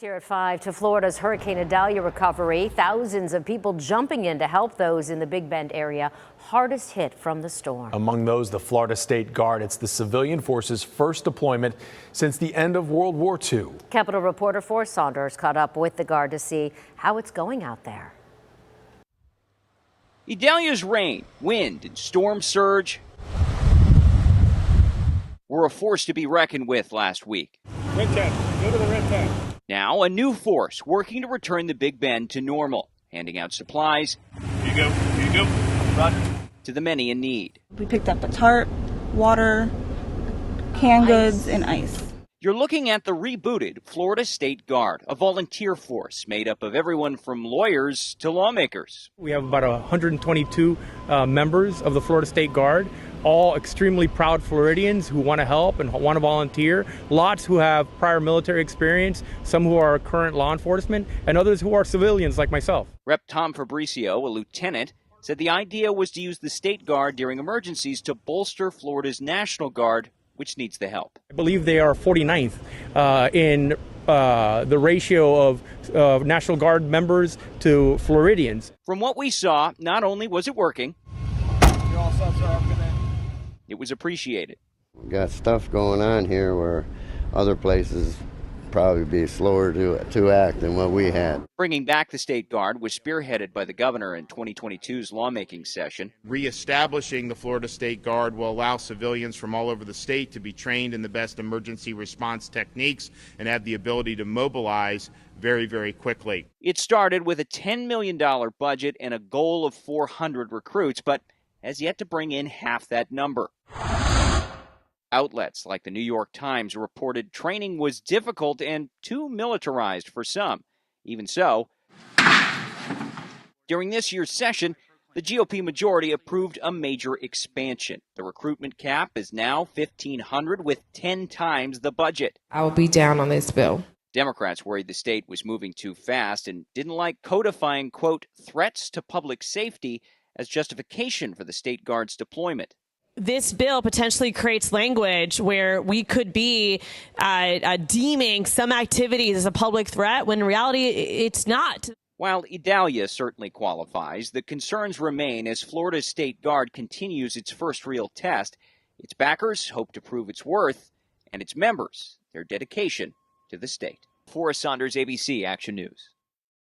Here at 5 to Florida's Hurricane Idalia recovery. Thousands of people jumping in to help those in the Big Bend area hardest hit from the storm. Among those, the Florida State Guard. It's the civilian force's first deployment since the end of World War II. Capitol reporter Forrest Saunders caught up with the Guard to see how it's going out there. Idalia's rain, wind, and storm surge were a force to be reckoned with last week. Red tent. Go to the red tent. Now, a new force working to return the Big Bend to normal, handing out supplies Here you go. Run. to the many in need. We picked up a tarp, water, canned goods, and ice. You're looking at the rebooted Florida State Guard, a volunteer force made up of everyone from lawyers to lawmakers. We have about 122 members of the Florida State Guard, all extremely proud Floridians who want to help and want to volunteer. Lots who have prior military experience, some who are current law enforcement, and others who are civilians like myself. Rep. Tom Fabricio, a lieutenant, said the idea was to use the State Guard during emergencies to bolster Florida's National Guard, which needs the help. I believe they are 49th in the ratio of National Guard members to Floridians. From what we saw, not only was it working, it was appreciated. We got stuff going on here where other places probably be slower to act than what we had. Bringing back the State Guard was spearheaded by the governor in 2022's lawmaking session. Reestablishing the Florida State Guard will allow civilians from all over the state to be trained in the best emergency response techniques and have the ability to mobilize very, very quickly. It started with a $10 million budget and a goal of 400 recruits, but has yet to bring in half that number. Outlets like the New York Times reported training was difficult and too militarized for some. Even so, during this year's session, the GOP majority approved a major expansion. The recruitment cap is now 1,500 with 10 times the budget. I will be down on this bill. Democrats worried the state was moving too fast and didn't like codifying, quote, threats to public safety as justification for the State Guard's deployment. This bill potentially creates language where we could be deeming some activities as a public threat when in reality it's not. While Idalia certainly qualifies, the concerns remain as Florida's State Guard continues its first real test. Its backers hope to prove its worth, and its members their dedication to the state. Forrest Saunders, ABC Action News.